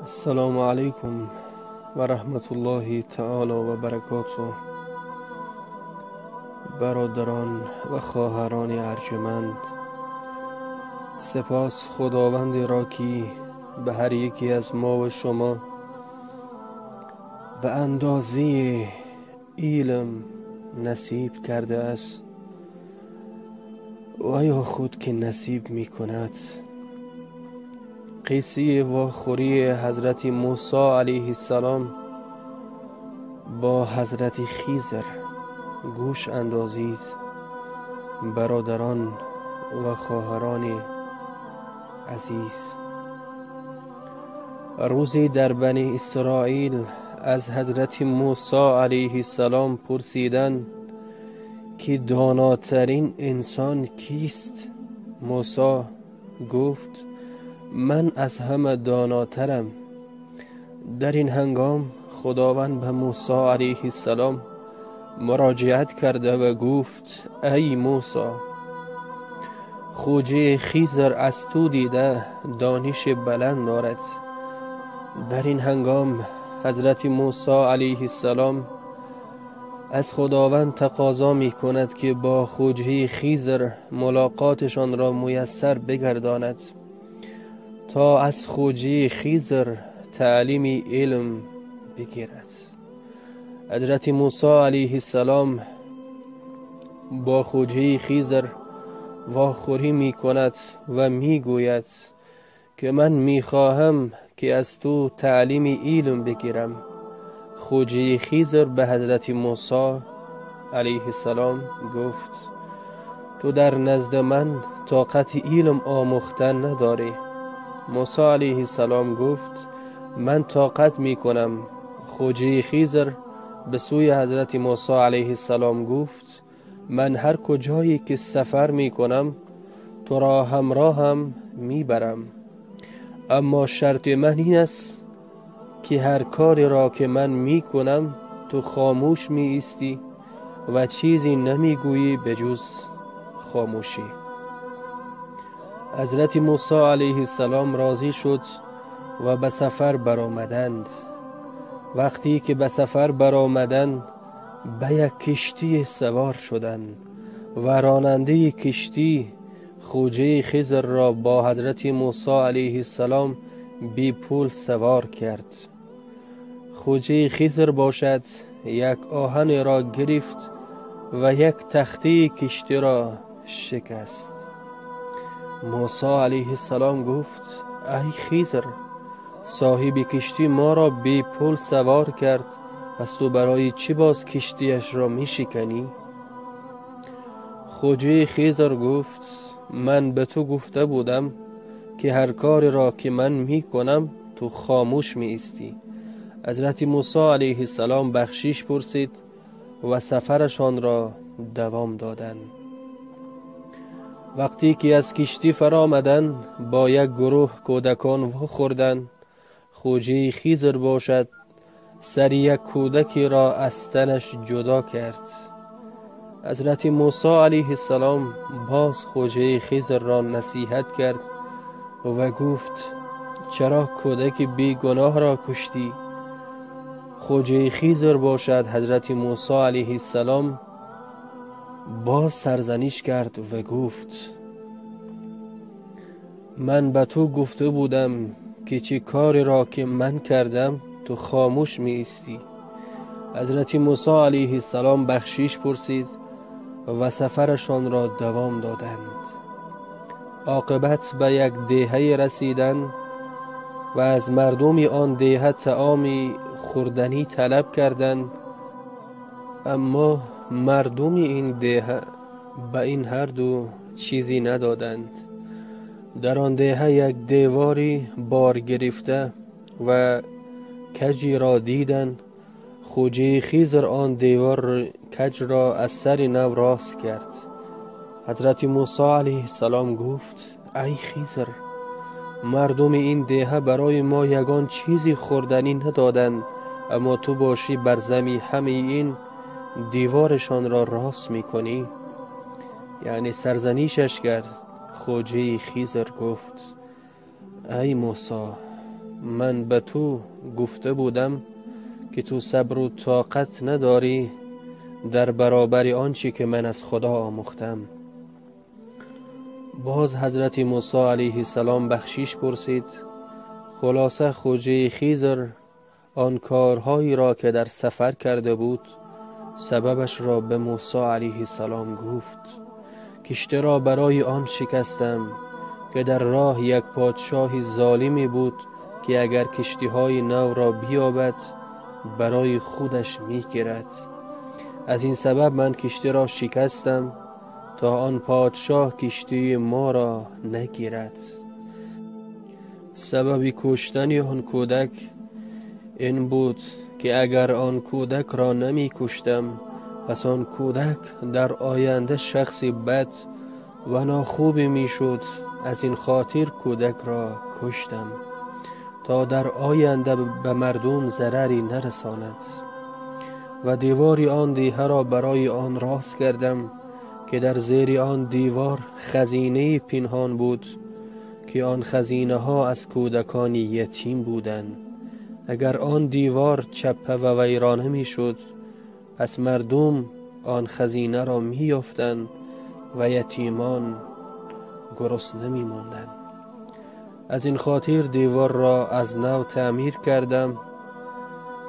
السلام علیکم و رحمت الله تعالی و برکاته. برادران و خواهران ارجمند، سپاس خداوندی را که به هر یکی از ما و شما به اندازه علم نصیب کرده است و یا خود که نصیب می کند. قصه واخوری حضرت موسی علیه السلام با حضرت خضر گوش اندازید. برادران و خواهران عزیز، روزی در بنی اسرائیل از حضرت موسی علیه السلام پرسیدند که داناترین انسان کیست؟ موسی گفت من از همه داناترم. در این هنگام خداوند به موسی علیه السلام مراجعت کرده و گفت ای موسی، خوجه خضر از تو دیده دانش بلند دارد. در این هنگام حضرت موسی علیه السلام از خداوند تقاضا می کند که با خوجه خضر ملاقاتشان را میسر بگرداند تا از خوجه خضر تعلیم علم بگیرد. حضرت موسی علیه السلام با خوجه خضر واخوری می کند و می گوید که من می خواهم که از تو تعلیم علم بگیرم. خوجه خضر به حضرت موسی علیه السلام گفت تو در نزد من طاقت علم آموختن نداری. موسی علیه السلام گفت من طاقت می کنم. خوجه خضر به سوی حضرت موسی علیه السلام گفت من هر کجایی که سفر می کنم تو را همراهم می برم، اما شرط من این است که هر کاری را که من می کنم تو خاموش می ایستی و چیزی نمی گویی به جز خاموشی. حضرت موسی علیه السلام راضی شد و به سفر برآمدند. وقتی که به سفر برآمدند به یک کشتی سوار شدند و راننده کشتی خوجه خضر را با حضرت موسی علیه السلام بی پول سوار کرد. خوجه خضر باشد یک آهن را گرفت و یک تخته کشتی را شکست. موسی علیه السلام گفت ای خضر، صاحب کشتی ما را بی پول سوار کرد، پس تو برای چی باز کشتیش را می شکنی؟ خوجه خضر گفت من به تو گفته بودم که هر کاری را که من می کنم تو خاموش می ایستی. حضرت موسی علیه السلام بخشش پرسید و سفرشان را دوام دادند. وقتی که از کشتی فرآمدند با یک گروه کودکان واخوردند. خوجه خضر باشد سر یک کودکی را از تنش جدا کرد. حضرت موسی علیه السلام باز خوجه خضر را نصیحت کرد و گفت چرا کودک بی گناه را کشتی؟ خوجه خضر باشد حضرت موسی علیه السلام باز سرزنش کرد و گفت من به تو گفته بودم که چه کاری را که من کردم تو خاموش می ایستی. حضرت موسی علیه السلام بخشش پرسید و سفرشان را دوام دادند. عاقبت به یک دیهه رسیدند و از مردم آن دیهه طعام خوردنی طلب کردند، اما مردم این دیهه به این هر دو چیزی ندادند. در آن دیهه یک دیواری بار گرفته و کجی را دیدند. خوجه خضر آن دیوار کج را از سر نو راست کرد. حضرت موسی علیه السلام گفت ای خضر، مردم این دیهه برای ما یگان چیزی خوردنی ندادند، اما تو باشی بر زمین همه این دیوارشان را راست میکنی. یعنی سرزنیشش کرد. خوجه خضر گفت ای موسی، من به تو گفته بودم که تو صبر و طاقت نداری در برابر آنچه که من از خدا آموختم. باز حضرت موسی علیه السلام بخشیش پرسید. خلاصه خوجه خیزر آن کارهایی را که در سفر کرده بود سببش را به موسی علیه السلام گفت. کشتی را برای آن شکستم که در راه یک پادشاه ظالمی بود که اگر کشتی های نو را بیابد برای خودش می گیرد. از این سبب من کشتی را شکستم تا آن پادشاه کشتی ما را نگیرد. سبب کشتن آن کودک این بود که اگر آن کودک را نمی کشتم پس آن کودک در آینده شخصی بد و ناخوبی می شد. از این خاطر کودک را کشتم تا در آینده به مردم ضرری نرساند. و دیوار آن دیه را برای آن راست کردم که در زیر آن دیوار خزینه پنهان بود که آن خزینه ها از کودکان یتیم بودند. اگر آن دیوار چپه و ویرانه می شد پس مردم آن خزینه را می یافتند و یتیمان گرسنه می ماندند. از این خاطر دیوار را از نو تعمیر کردم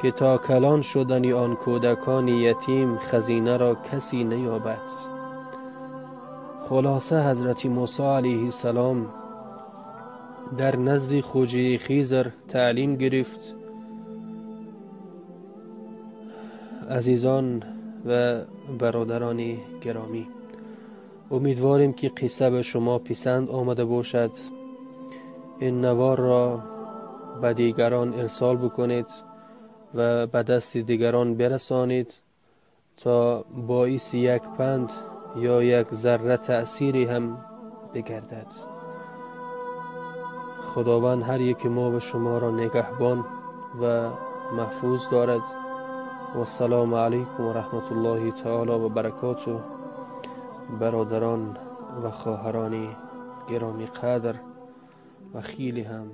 که تا کلان شدن آن کودکان یتیم خزینه را کسی نیابد. خلاصه حضرت موسی علیه السلام در نزد خوجه خیزر تعلیم گرفت. عزیزان و برادران گرامی، امیدواریم که قصه به شما پسند آمده باشد. این نوار را به دیگران ارسال بکنید و به دست دیگران برسانید تا باعث یک پند یا یک ذره تأثیری هم بگردد. خداوند هر یک ما و شما را نگهبان و محفوظ دارد. و السلام علیکم و رحمت الله تعالی و برکاته. برادران و خواهران گرامی قدر و خیلی هم